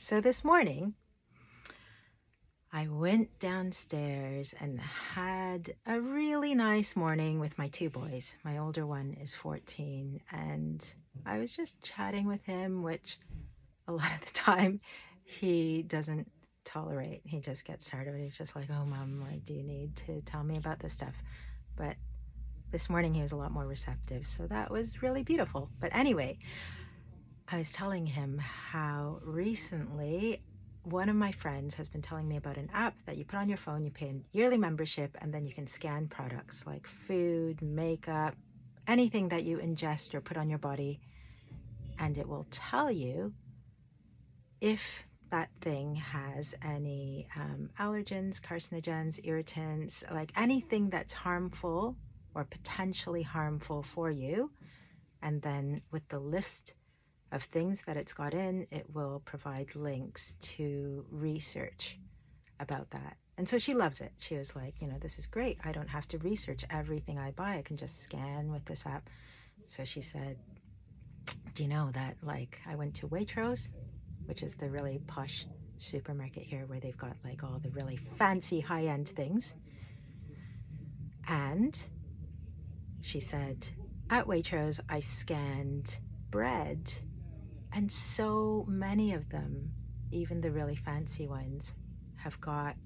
So this morning, I went downstairs and had a really nice morning with my two boys. My older one is 14, and I was just chatting with him, which a lot of the time he doesn't tolerate. He just gets started. He's just like, oh, Mom, like, do you need to tell me about this stuff? But this morning he was a lot more receptive, so that was really beautiful. But anyway, I was telling him how recently one of my friends has been telling me about an app that you put on your phone. You pay a yearly membership, and then you can scan products like food, makeup, anything that you ingest or put on your body, and it will tell you if that thing has any allergens, carcinogens, irritants, like anything that's harmful or potentially harmful for you. And then with the list of things that it's got in, it will provide links to research about that. And so she loves it. She was like, this is great. I don't have to research everything I buy. I can just scan with this app. So she said, do you know that, like, I went to Waitrose, which is the really posh supermarket here where they've got like all the really fancy high-end things. And she said, at Waitrose, I scanned bread, and so many of them, even the really fancy ones, have got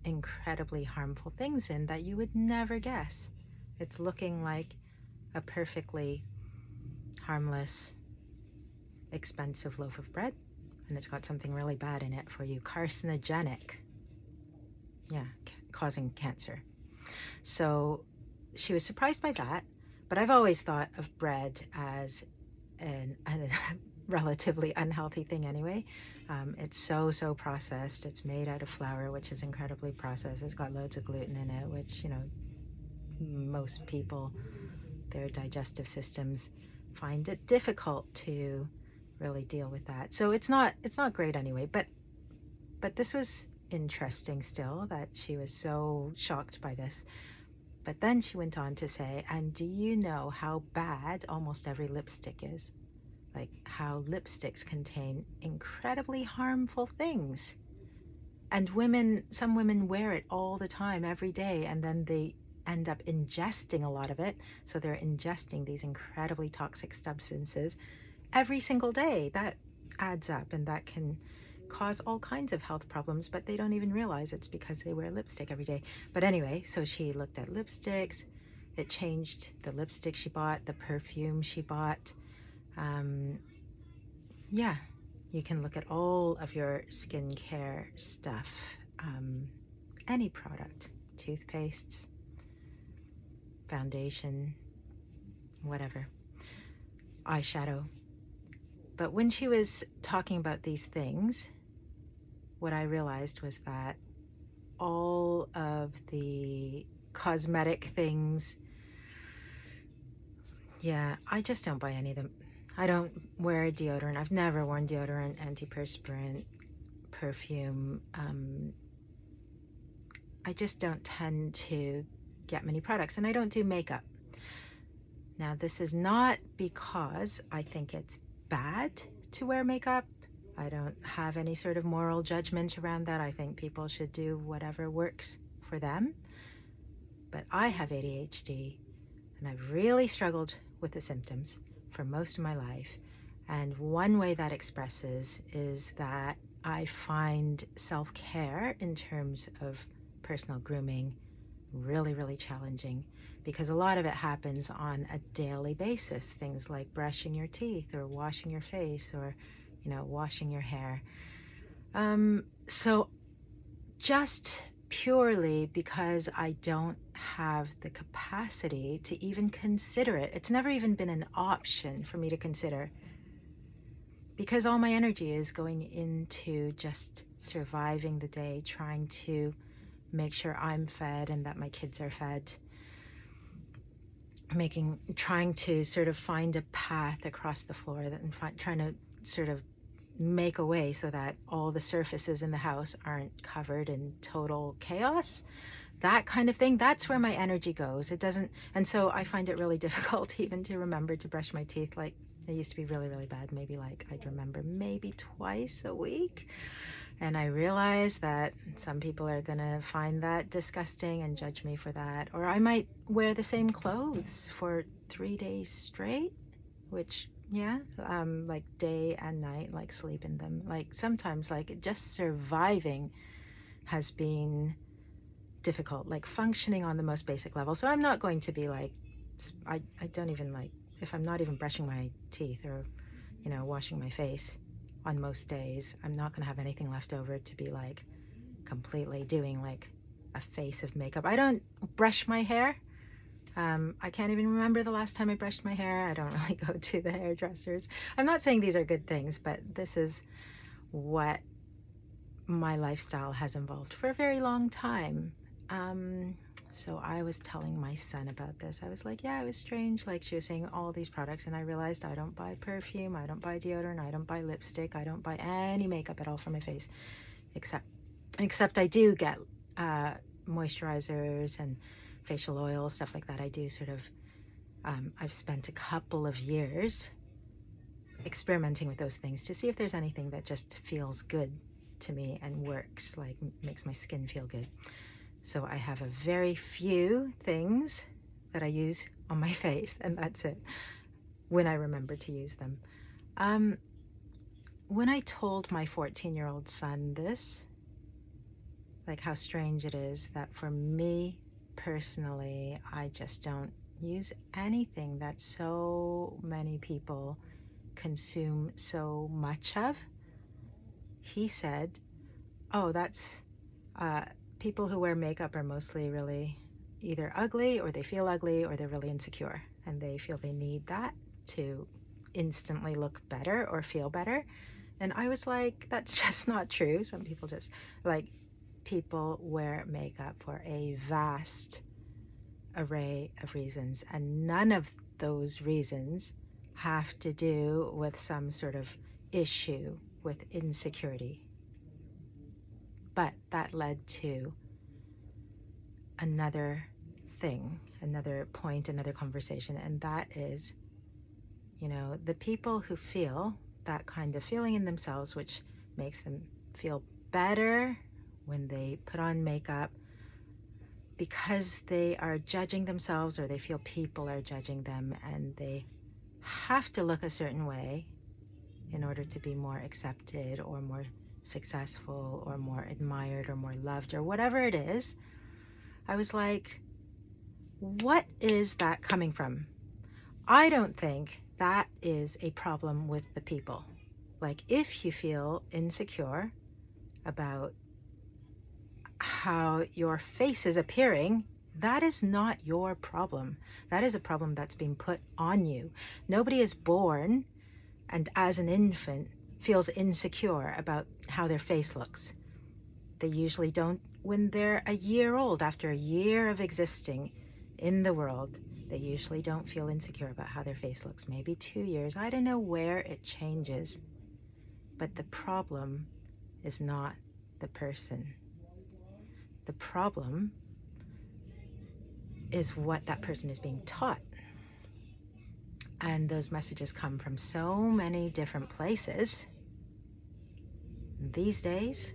incredibly harmful things in that you would never guess. It's looking like a perfectly harmless, expensive loaf of bread, and it's got something really bad in it for you, carcinogenic. Yeah, causing cancer. So she was surprised by that, but I've always thought of bread as a relatively unhealthy thing anyway. It's so processed. It's made out of flour, which is incredibly processed. It's got loads of gluten in it, which, most people, their digestive systems find it difficult to really deal with that. So it's not great anyway, but this was interesting still, that she was so shocked by this. But then she went on to say, and do you know how bad almost every lipstick is? Like how lipsticks contain incredibly harmful things. And some women wear it all the time, every day, and then they end up ingesting a lot of it. So they're ingesting these incredibly toxic substances every single day. That adds up, and that can cause all kinds of health problems, but they don't even realize it's because they wear lipstick every day. But anyway, so she looked at lipsticks. It changed the lipstick she bought, the perfume she bought. Yeah, you can look at all of your skincare stuff, any product, toothpastes, foundation, whatever, eyeshadow. But when she was talking about these things, what I realized was that all of the cosmetic things, yeah, I just don't buy any of them. I don't wear deodorant. I've never worn deodorant, antiperspirant, perfume. I just don't tend to get many products, and I don't do makeup. Now, this is not because I think it's bad to wear makeup. I don't have any sort of moral judgment around that. I think people should do whatever works for them. But I have ADHD, and I've really struggled with the symptoms for most of my life. And one way that expresses is that I find self-care in terms of personal grooming really challenging, because a lot of it happens on a daily basis. Things like brushing your teeth or washing your face or, washing your hair. So just purely because I don't have the capacity to even consider it. It's never even been an option for me to consider, because all my energy is going into just surviving the day, trying to make sure I'm fed and that my kids are fed, trying to sort of find a path across the floor, and trying to sort of make a way so that all the surfaces in the house aren't covered in total chaos. That kind of thing, that's where my energy goes. It doesn't, and so I find it really difficult even to remember to brush my teeth. Like, It used to be really, really bad. Maybe like, I'd remember maybe twice a week. And I realized that some people are going to find that disgusting and judge me for that. Or I might wear the same clothes for 3 days straight, which, yeah, like day and night, like sleep in them. Like sometimes, like just surviving has been difficult, like functioning on the most basic level. So I'm not going to be like, I don't even like, if I'm not even brushing my teeth or, you know, washing my face on most days, I'm not going to have anything left over to be like completely doing like a face of makeup. I don't brush my hair. I can't even remember the last time I brushed my hair. I don't really go to the hairdressers. I'm not saying these are good things, but this is what my lifestyle has involved for a very long time. So I was telling my son about this. I was like, yeah, it was strange. Like she was saying all these products, and I realized I don't buy perfume, I don't buy deodorant, I don't buy lipstick, I don't buy any makeup at all for my face, except I do get moisturizers and facial oils, stuff like that. I do sort of, I've spent a couple of years experimenting with those things to see if there's anything that just feels good to me and works, like makes my skin feel good. So I have a very few things that I use on my face, and that's it, when I remember to use them. When I told my 14-year-old son this, like how strange it is that for me personally, I just don't use anything that so many people consume so much of, he said, oh, that's people who wear makeup are mostly really either ugly, or they feel ugly, or they're really insecure, and they feel they need that to instantly look better or feel better. And I was like, that's just not true. Some people just, like, people wear makeup for a vast array of reasons, and none of those reasons have to do with some sort of issue with insecurity. But that led to another thing, another point, another conversation, and that is, you know, the people who feel that kind of feeling in themselves, which makes them feel better when they put on makeup because they are judging themselves, or they feel people are judging them, and they have to look a certain way in order to be more accepted or more successful or more admired or more loved or whatever it is. I was like, what is that coming from? I don't think that is a problem with the people. Like, if you feel insecure about how your face is appearing, that is not your problem. That is a problem that's being put on you. Nobody is born and as an infant feels insecure about how their face looks. They usually don't when they're a year old. After a year of existing in the world, they usually don't feel insecure about how their face looks. Maybe 2 years. I don't know where it changes. But the problem is not the person. The problem is what that person is being taught. And those messages come from so many different places. These days,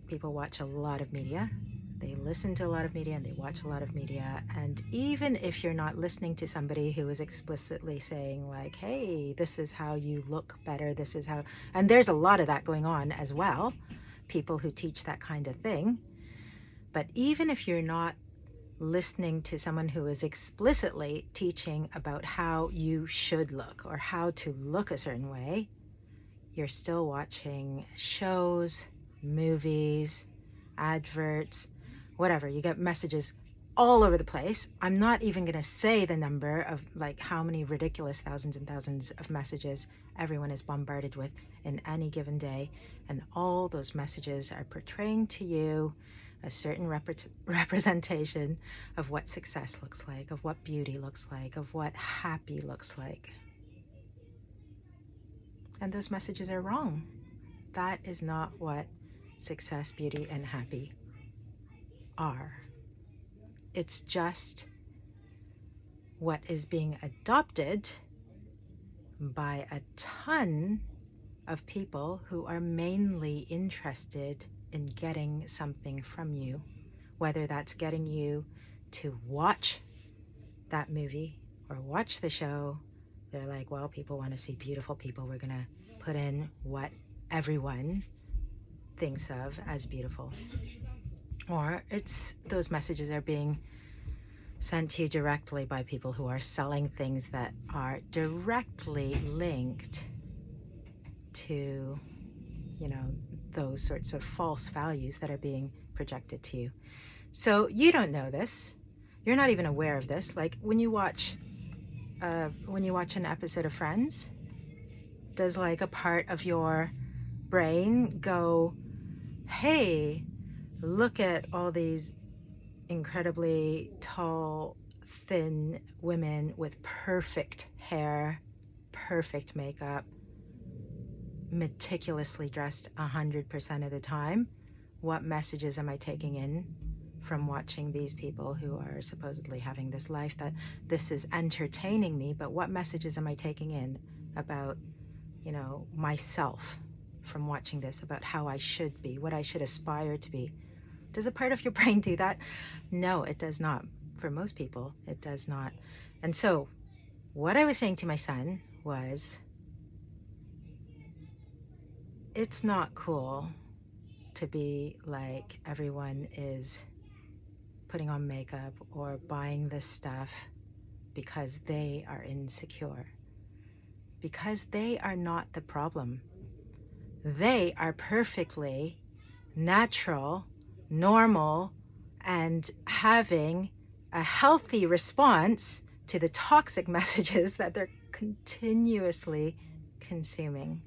people watch a lot of media. They listen to a lot of media, and they watch a lot of media. And even if you're not listening to somebody who is explicitly saying like, hey, this is how you look better, this is how, and there's a lot of that going on as well, people who teach that kind of thing. But even if you're not listening to someone who is explicitly teaching about how you should look or how to look a certain way, you're still watching shows, movies, adverts, whatever. You get messages all over the place. I'm not even going to say the number of like how many ridiculous thousands and thousands of messages everyone is bombarded with in any given day. And all those messages are portraying to you a certain representation of what success looks like, of what beauty looks like, of what happy looks like. And those messages are wrong. That is not what success, beauty, and happy are. It's just what is being adopted by a ton of people who are mainly interested in getting something from you, whether that's getting you to watch that movie or watch the show. They're like, well, people want to see beautiful people. We're going to put in what everyone thinks of as beautiful. Or it's those messages are being sent to you directly by people who are selling things that are directly linked to, those sorts of false values that are being projected to you. So you don't know this. You're not even aware of this. Like when you watch an episode of Friends, does like a part of your brain go, hey, look at all these incredibly tall, thin women with perfect hair, perfect makeup, meticulously dressed 100% of the time? What messages am I taking in from watching these people who are supposedly having this life, that this is entertaining me, but what messages am I taking in about, myself from watching this, about how I should be, what I should aspire to be? Does a part of your brain do that? No, it does not. For most people, it does not. And so what I was saying to my son was, it's not cool to be like everyone is putting on makeup or buying this stuff because they are insecure. Because they are not the problem. They are perfectly natural, normal, and having a healthy response to the toxic messages that they're continuously consuming.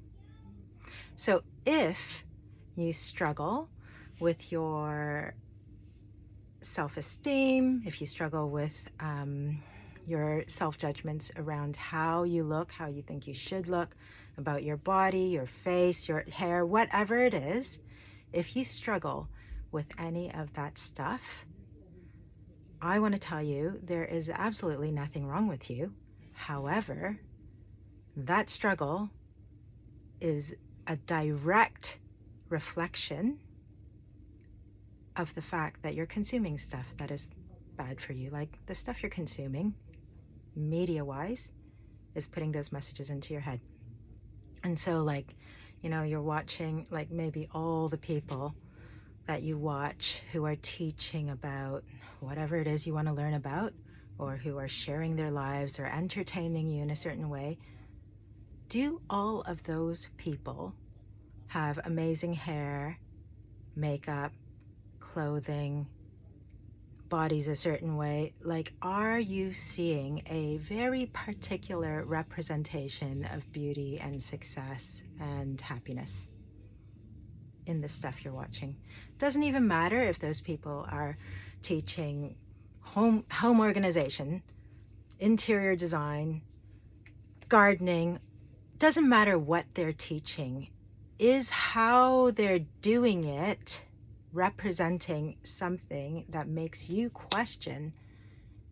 So if you struggle with your self-esteem, if you struggle with your self-judgments around how you look, how you think you should look, about your body, your face, your hair, whatever it is, if you struggle with any of that stuff, I want to tell you there is absolutely nothing wrong with you. However, that struggle is a direct reflection of the fact that you're consuming stuff that is bad for you. Like the stuff you're consuming, media-wise, is putting those messages into your head. And so you're watching maybe all the people that you watch who are teaching about whatever it is you want to learn about, or who are sharing their lives or entertaining you in a certain way. Do all of those people have amazing hair, makeup, clothing, bodies a certain way? Are you seeing a very particular representation of beauty and success and happiness in the stuff you're watching? Doesn't even matter if those people are teaching home organization, interior design, gardening. Doesn't matter what they're teaching. Is how they're doing it representing something that makes you question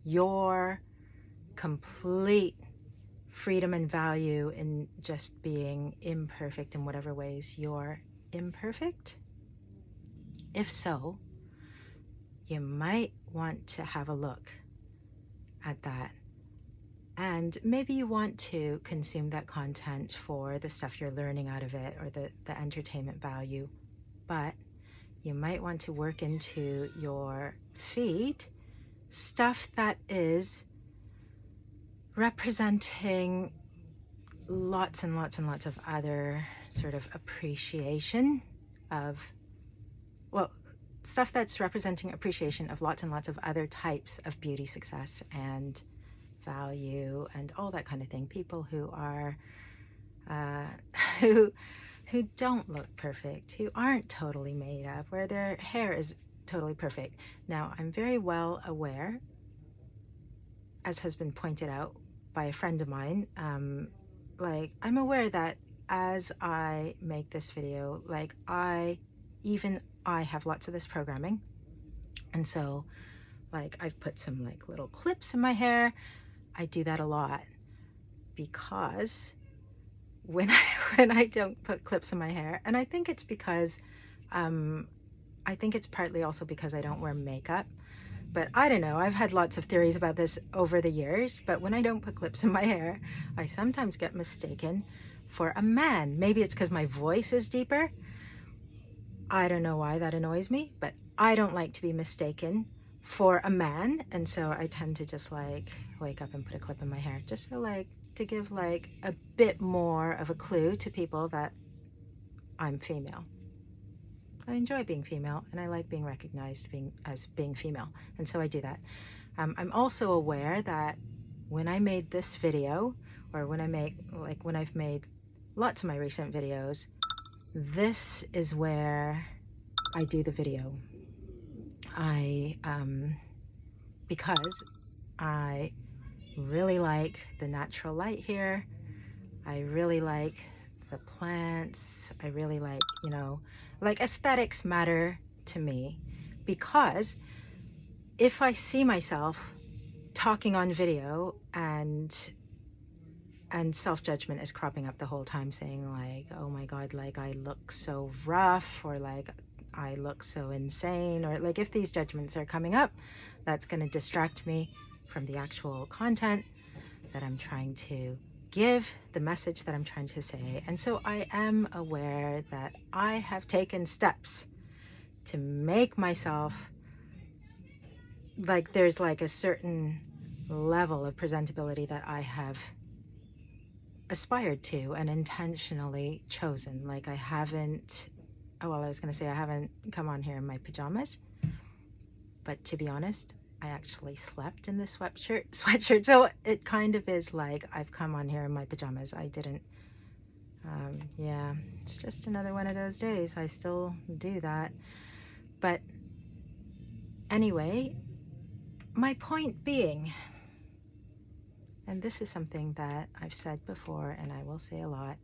your complete freedom and value in just being imperfect in whatever ways you're imperfect? If so, you might want to have a look at that. And maybe you want to consume that content for the stuff you're learning out of it, or the entertainment value. But you might want to work into your feed stuff that is representing lots and lots and lots of other sort of appreciation of, stuff that's representing appreciation of lots and lots of other types of beauty, success, and value, and all that kind of thing. People who are who don't look perfect, who aren't totally made up, where their hair is totally perfect. Now, I'm very well aware, as has been pointed out by a friend of mine, I'm aware that as I make this video, I have lots of this programming. And so I've put some little clips in my hair. I do that a lot because when I when I don't put clips in my hair. And I think it's because I think it's partly also because I don't wear makeup. But I don't know, I've had lots of theories about this over the years, but when I don't put clips in my hair, I sometimes get mistaken for a man. Maybe it's because my voice is deeper. I don't know why that annoys me, but I don't like to be mistaken for a man, and so I tend to just like wake up and put a clip in my hair, just so like to give like a bit more of a clue to people that I'm female. I enjoy being female, and I like being recognized as being female, and so I do that. I'm also aware that when I made this video, or when I've made lots of my recent videos, this is where I do the video. Because I really like the natural light here. I really like the plants. I really like, like aesthetics matter to me, because if I see myself talking on video and self-judgment is cropping up the whole time, saying like, oh my God, like I look so rough, or like I look so insane, or like if these judgments are coming up, that's going to distract me from the actual content that I'm trying to give, the message that I'm trying to say. And so I am aware that I have taken steps to make myself like there's like a certain level of presentability that I have aspired to and intentionally chosen. Like I haven't, I was going to say I haven't come on here in my pajamas, but to be honest, I actually slept in this sweatshirt. So it kind of is like I've come on here in my pajamas. I didn't, yeah, it's just another one of those days. I still do that. But anyway, my point being, and this is something that I've said before and I will say a lot,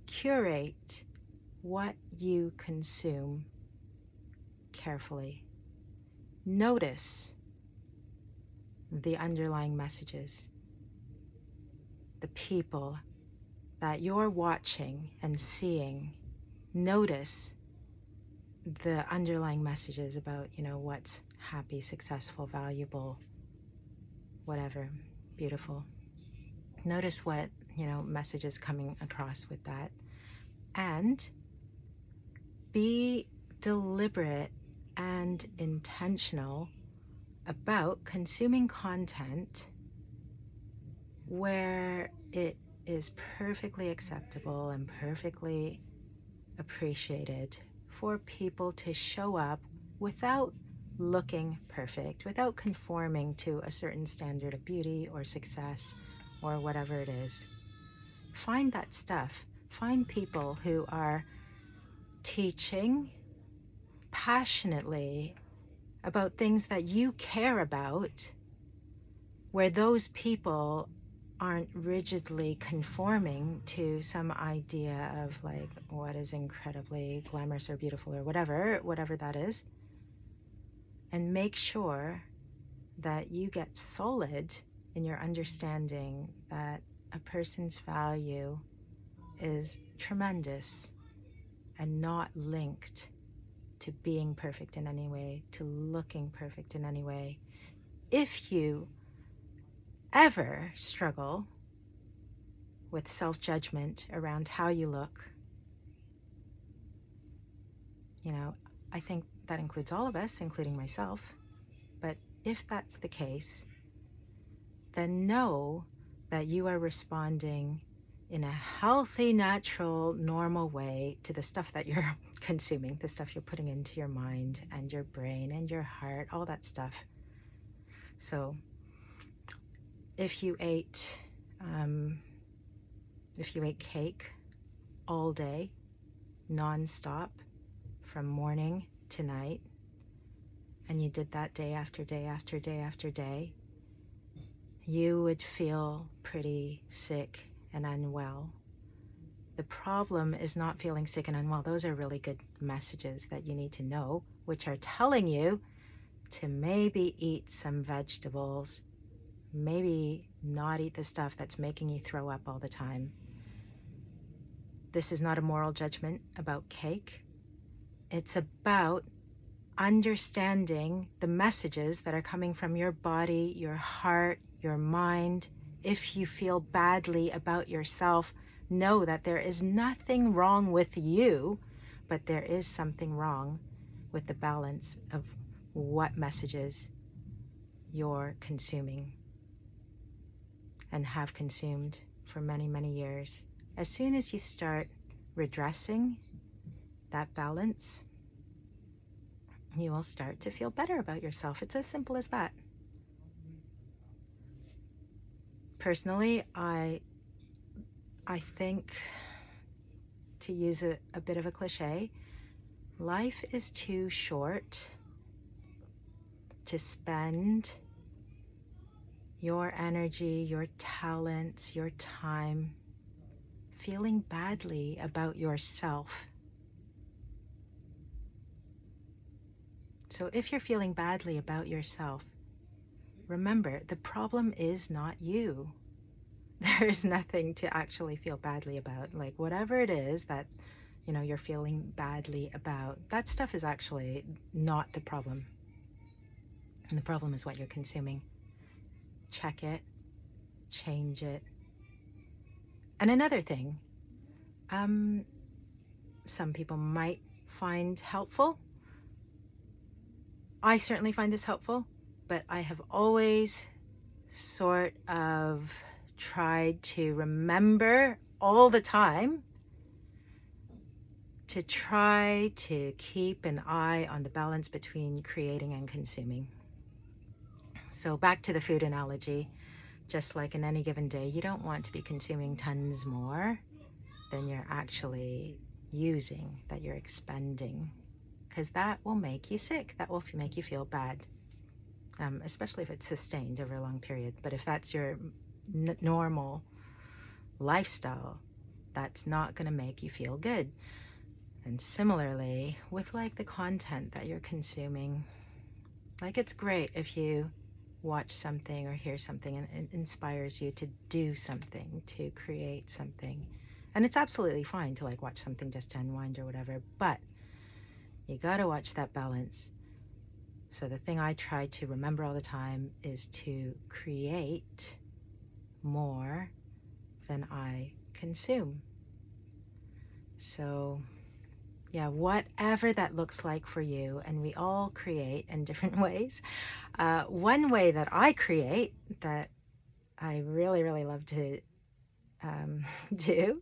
curate what you consume carefully. Notice the underlying messages, the people that you're watching and seeing. Notice the underlying messages about, what's happy, successful, valuable, whatever, beautiful. Notice what, messages coming across with that, and be deliberate and intentional about consuming content where it is perfectly acceptable and perfectly appreciated for people to show up without looking perfect, without conforming to a certain standard of beauty or success or whatever it is. Find that stuff. Find people who are teaching passionately about things that you care about, where those people aren't rigidly conforming to some idea of like what is incredibly glamorous or beautiful or whatever that is. And make sure that you get solid in your understanding that a person's value is tremendous and not linked to being perfect in any way, to looking perfect in any way. If you ever struggle with self-judgment around how you look, I think that includes all of us, including myself. But if that's the case, then know that you are responding in a healthy, natural, normal way to the stuff that you're consuming, the stuff you're putting into your mind and your brain and your heart, all that stuff. So if you ate cake all day, nonstop, from morning to night, and you did that day after day after day after day, you would feel pretty sick and unwell. The problem is not feeling sick and unwell. Those are really good messages that you need to know, which are telling you to maybe eat some vegetables, maybe not eat the stuff that's making you throw up all the time. This is not a moral judgment about cake. It's about understanding the messages that are coming from your body, your heart, your mind. If you feel badly about yourself, know that there is nothing wrong with you, but there is something wrong with the balance of what messages you're consuming and have consumed for many, many years. As soon as you start redressing that balance, you will start to feel better about yourself. It's as simple as that. Personally, I think, to use a bit of a cliche, life is too short to spend your energy, your talents, your time feeling badly about yourself. So if you're feeling badly about yourself, remember, the problem is not you. There is nothing to actually feel badly about. Like, whatever it is that, you're feeling badly about, that stuff is actually not the problem. And the problem is what you're consuming. Check it, change it. And another thing, some people might find helpful. I certainly find this helpful, but I have always sort of tried to remember all the time to try to keep an eye on the balance between creating and consuming. So back to the food analogy, just like in any given day, you don't want to be consuming tons more than you're actually using, that you're expending, because that will make you sick. That will make you feel bad, especially if it's sustained over a long period. But if that's your normal lifestyle, that's not going to make you feel good. And similarly, with like the content that you're consuming, like, it's great if you watch something or hear something and it inspires you to do something, to create something. And it's absolutely fine to like watch something just to unwind or whatever, but you gotta watch that balance. So the thing I try to remember all the time is to create more than I consume. So yeah, whatever that looks like for you, and we all create in different ways. One way that I create that I really, really love to do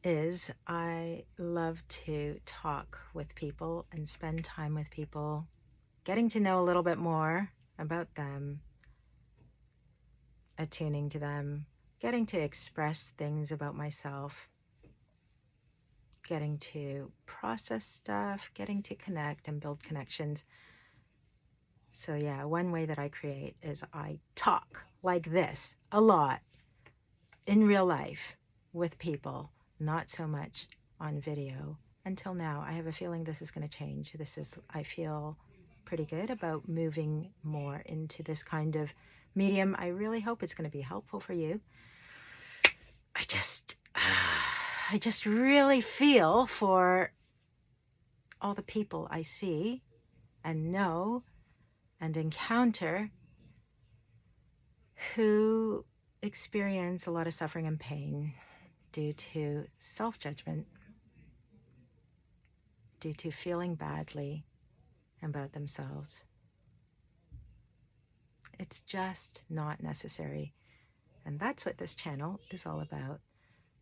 is I love to talk with people and spend time with people, getting to know a little bit more about them, attuning to them, getting to express things about myself, getting to process stuff, getting to connect and build connections. So yeah, one way that I create is I talk like this a lot in real life with people, not so much on video until now. I have a feeling this is going to change. I feel pretty good about moving more into this kind of medium. I really hope it's going to be helpful for you. I just really feel for all the people I see and know and encounter who experience a lot of suffering and pain due to self-judgment, due to feeling badly about themselves. It's just not necessary. And that's what this channel is all about.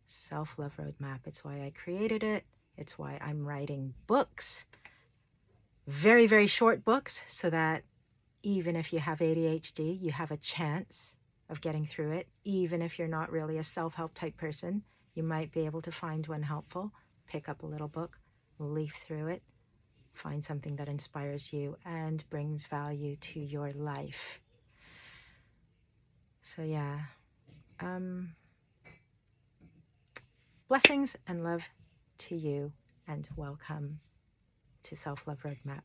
Self-love roadmap. It's why I created it. It's why I'm writing books, very, very short books, so that even if you have ADHD, you have a chance of getting through it. Even if you're not really a self-help type person, you might be able to find one helpful, pick up a little book, leaf through it, find something that inspires you and brings value to your life. So yeah, blessings and love to you, and welcome to Self-Love Roadmap.